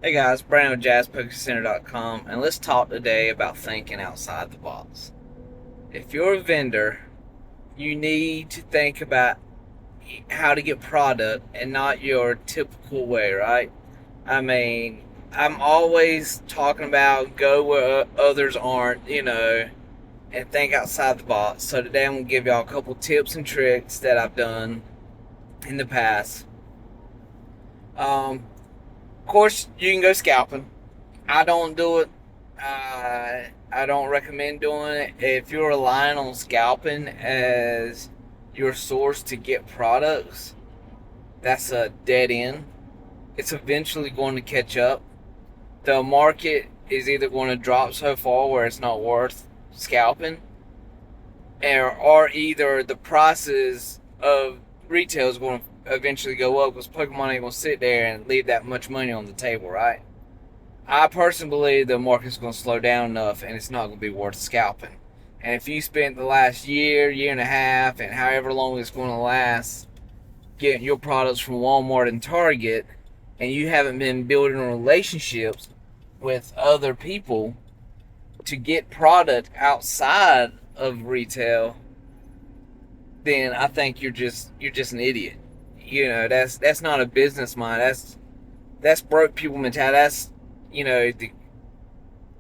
Hey guys, Brandon with JazzPokerCenter.com, and let's talk today about thinking outside the box. If you're a vendor, you need to think about how to get product and not your typical way, right? I mean, I'm always talking about go where others aren't, and think outside the box. So today I'm going to give y'all a couple tips and tricks that I've done in the past. Of course, you can go scalping. I don't do it. I don't recommend doing it. If you're relying on scalping as your source to get products, that's a dead end. It's eventually going to catch up. The market is either going to drop so far where it's not worth scalping, or either the prices of retail is going to eventually go up because Pokemon ain't going to sit there and leave that much money on the table, right? I personally believe the market's going to slow down enough and it's not going to be worth scalping. And if you spent the last year and a half, and however long it's going to last, getting your products from Walmart and Target, and you haven't been building relationships with other people to get product outside of retail, then I think you're just an idiot. That's not a business mind. That's broke people mentality. That's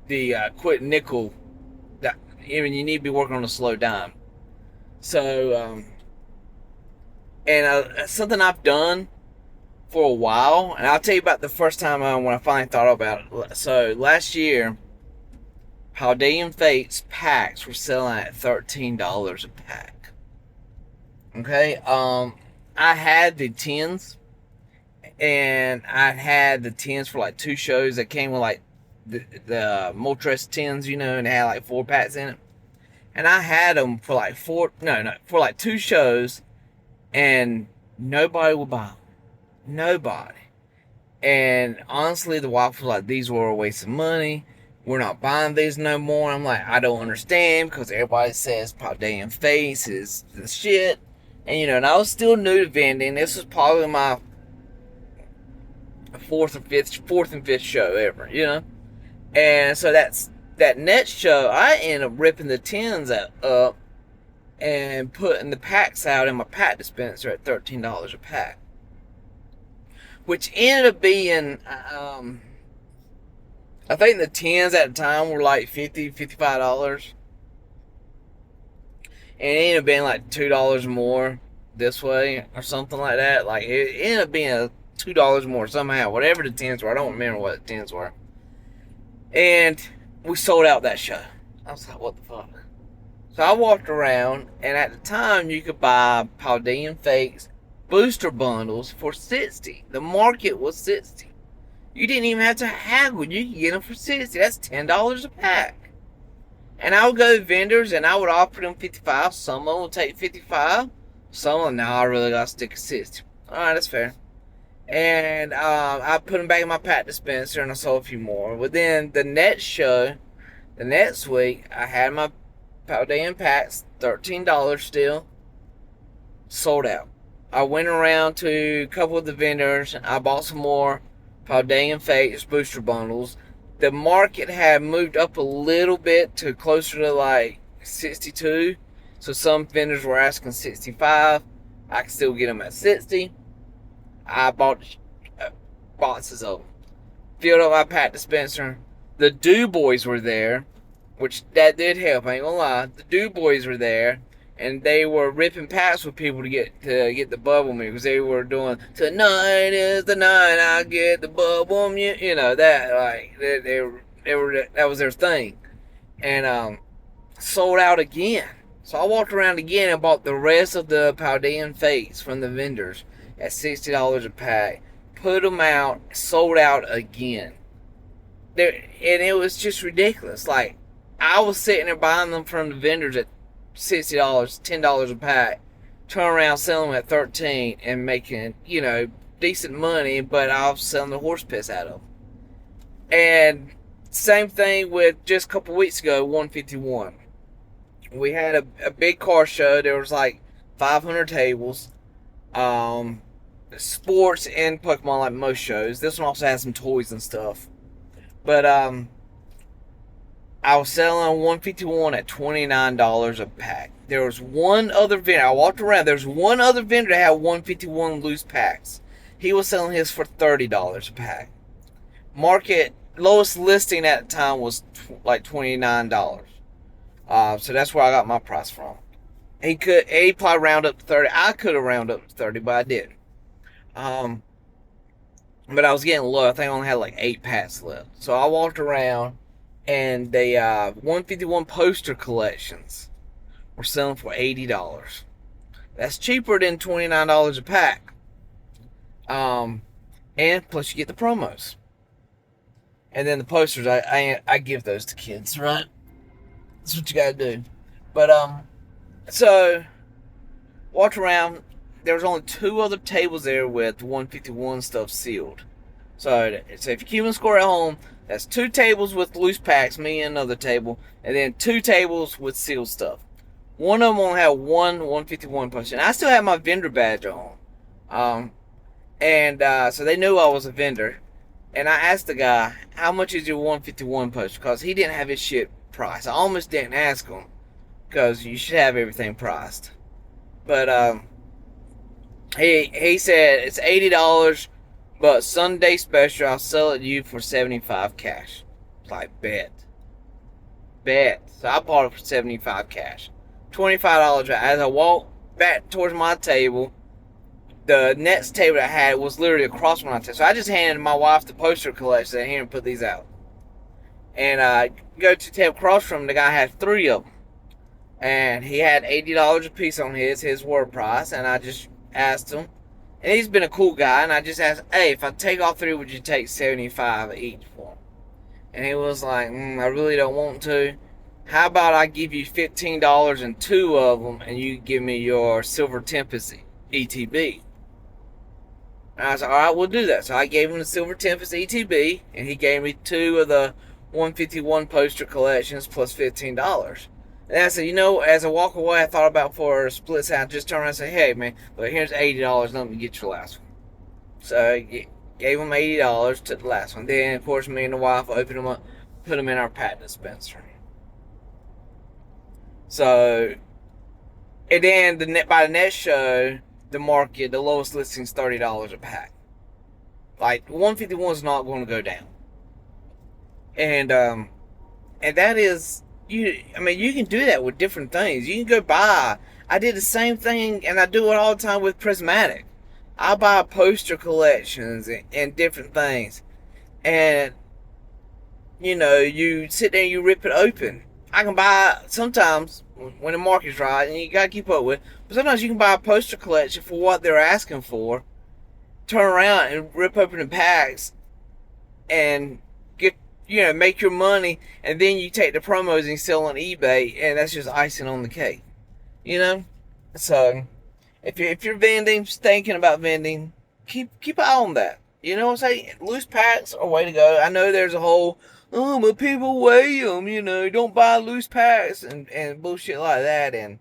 the quit nickel. That even you need to be working on a slow dime. So, and something I've done for a while, and I'll tell you about the first time when I finally thought about it. So last year, Paldean Fates packs were selling at $13 a pack. Okay, I had the tens, and I had the tens for like two shows that came with like the Moltres tins, and they had like 4 packs in it. And I had them for like for like two shows, and nobody would buy them. Nobody. And honestly, the wife was like, "These were a waste of money. We're not buying these no more." I'm like, I don't understand because everybody says Paldean Face is the shit. And I was still new to vending. This was probably my fourth and fifth show ever. And so that next show, I ended up ripping the tins up and putting the packs out in my pack dispenser at $13 a pack, which ended up being, I think the tins at the time were like $55, and it ended up being like $2 more this way or something like that. Like it ended up being $2 more somehow, whatever the tins were. I don't remember what the tins were. And we sold out that show. I was like, what the fuck? So I walked around, and at the time you could buy Paldean Fakes booster bundles for $60. The market was $60. You didn't even have to haggle. You could get them for $60. That's $10 a pack. And I would go to vendors and I would offer them $55. Some of them would take $55. Some of them, no, I really got to stick at $60. Alright, that's fair. And I put them back in my pack dispenser and I sold a few more. But then the next show, the next week, I had my Paldean packs, $13 still, sold out. I went around to a couple of the vendors. I bought some more Paldean Fates booster bundles. The market had moved up a little bit to closer to like 62. So some vendors were asking 65. I could still get them at 60. I bought boxes of them. Filled up my pack dispenser. The Do Boys were there, which that did help. I ain't gonna lie. The Do Boys were there, and they were ripping packs with people to get the bubble me, because they were doing "Tonight is the night I get the bubble me." That, like they were that was their thing, and sold out again. So I walked around again and bought the rest of the Paldean Fates from the vendors at $60 a pack. Put them out, sold out again. And it was just ridiculous. Like, I was sitting there buying them from the vendors at $60, $10 a pack, turn around selling them at $13 and making, decent money, but I was selling the horse piss out of them. And same thing with just a couple weeks ago, 151. We had a big car show. There was like 500 tables. sports and Pokemon like most shows. This one also has some toys and stuff. But I was selling 151 at $29 a pack. There was one other vendor. I walked around. There's one other vendor that had 151 loose packs. He was selling his for $30 a pack. Market lowest listing at the time was like $29. So that's where I got my price from. He probably round up to 30. I could have rounded up to 30, but I didn't. But I was getting low. I think I only had like 8 packs left. So I walked around, and the 151 poster collections were selling for $80. That's cheaper than $29 a pack. And plus you get the promos. And then the posters, I give those to kids, right? That's what you gotta do. But so walked around. There was only 2 other tables there with 151 stuff sealed. So if you're keeping score at home, that's 2 tables with loose packs, me and another table, and then 2 tables with sealed stuff. One of them only had one 151 poster, and I still have my vendor badge on. So they knew I was a vendor. And I asked the guy, how much is your 151 poster? Because he didn't have his shit priced. I almost didn't ask him, because you should have everything priced. But he said it's $80, but Sunday special, I'll sell it to you for $75 cash. It's like, bet. So I bought it for $75 cash. $25 as I walked back towards my table. The next table I had was literally across from my table. So I just handed my wife the poster collection and here and put these out. And I go to the table across from him, the guy had 3 of them. And he had $80 a piece on his word price. And I just asked him. And he's been a cool guy. And I just asked, hey, if I take all 3, would you take $75 each for them? And he was like, I really don't want to. How about I give you $15 and 2 of them, and you give me your Silver Tempest ETB? And I was like, all right, we'll do that. So I gave him the Silver Tempest ETB, and he gave me 2 of the 151 poster collections plus $15. And I said, as I walk away, I thought about for a split second, just turn around and say, hey, man, look, here's $80. Let me get your last one. So I gave him $80 to the last one. Then, of course, me and the wife opened them up, put them in our patent dispenser. So, and then by the next show, the lowest listing is $30 a pack. Like, 151 is not going to go down. And that is, you can do that with different things. You can go buy, I did the same thing, and I do it all the time with Prismatic. I buy poster collections and different things. And, you sit there and you rip it open. I can buy, sometimes, when the market's right, and you gotta keep up with, but sometimes you can buy a poster collection for what they're asking for, turn around and rip open the packs, and get, make your money, and then you take the promos and you sell on eBay, and that's just icing on the cake. So, if you're vending, thinking about vending, keep an eye on that. You know what I'm saying? Loose packs are a way to go. I know there's a whole, but people weigh them, don't buy loose packs and bullshit like that. And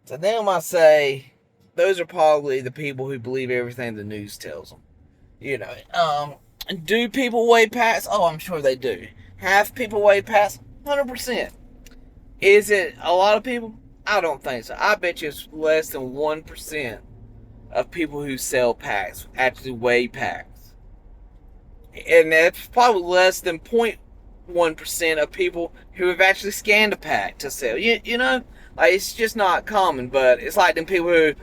so then I say, those are probably the people who believe everything the news tells them. Do people weigh packs? Oh, I'm sure they do. Have people weigh packs? 100%. Is it a lot of people? I don't think so. I bet you it's less than 1% of people who sell packs actually weigh packs. And that's probably less than 0.1% of people who have actually scanned a pack to sell. Like, it's just not common. But it's like them people who,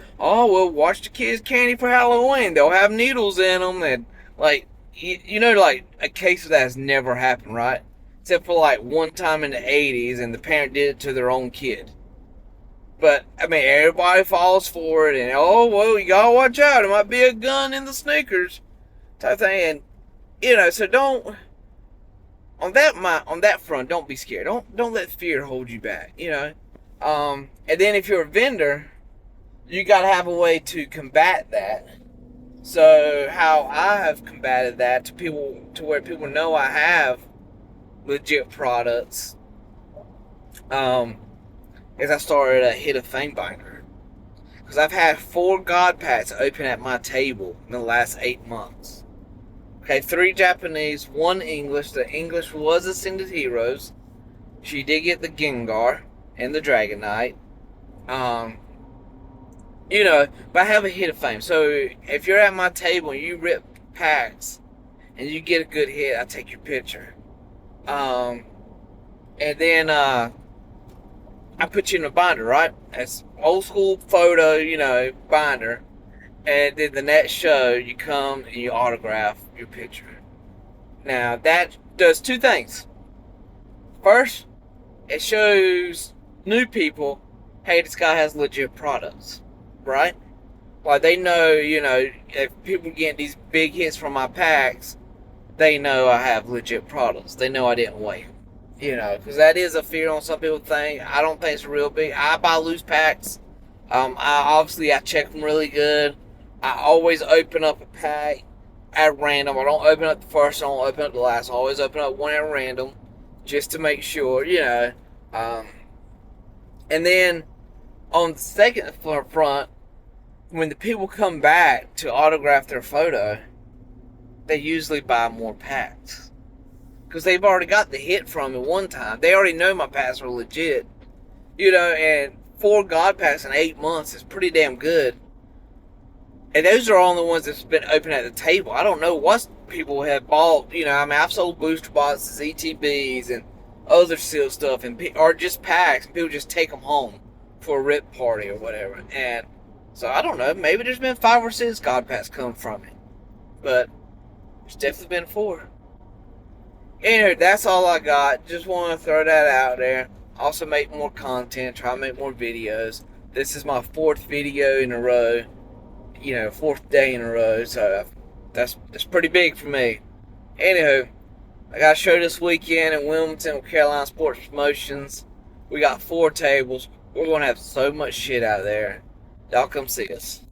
watch the kids' candy for Halloween. They'll have needles in them. And, like, like, a case of that has never happened, right? Except for, like, one time in the 80s, and the parent did it to their own kid. But, everybody falls for it, and, you gotta watch out. There might be a gun in the Snickers type thing. And, so don't, on that front, don't be scared. Don't let fear hold you back, And then if you're a vendor, you gotta have a way to combat that. So, how I have combated that to where people know I have legit products, is I started a Hit of Fame binder. Because I've had 4 God packs open at my table in the last 8 months. Okay, 3 Japanese, 1 English. The English was Ascended Heroes. She did get the Gengar and the Dragon Knight. But I have a hit of fame. So if you're at my table and you rip packs and you get a good hit, I take your picture. And then I put you in a binder, right? That's old school photo, binder. And then the next show, you come and you autograph your picture. Now, that does 2 things. First, it shows new people, hey, this guy has legit products, right? Like, they know, if people get these big hits from my packs, they know I have legit products. They know I didn't wait. Because that is a fear on some people think. I don't think it's real big. I buy loose packs. I check them really good. I always open up a pack at random. I don't open up the first. I don't open up the last. I always open up one at random, just to make sure. And then on the second front, when the people come back to autograph their photo, they usually buy more packs. Because they've already got the hit from it one time. They already know my packs are legit. And 4 God packs in 8 months is pretty damn good. And those are all the ones that's been open at the table. I don't know what people have bought. I've sold booster boxes, ETBs, and other sealed stuff, or just packs, and people just take them home for a rip party or whatever. And so I don't know. Maybe there's been 5 or 6 God packs come from it. But there's definitely been 4. Anyway, that's all I got. Just want to throw that out there. Also make more content. Try to make more videos. This is my 4th video in a row. 4th day in a row. So that's pretty big for me. Anywho, I got a show this weekend in Wilmington with Carolina Sports Promotions. We got 4 tables. We're going to have so much shit out there. Y'all come see us.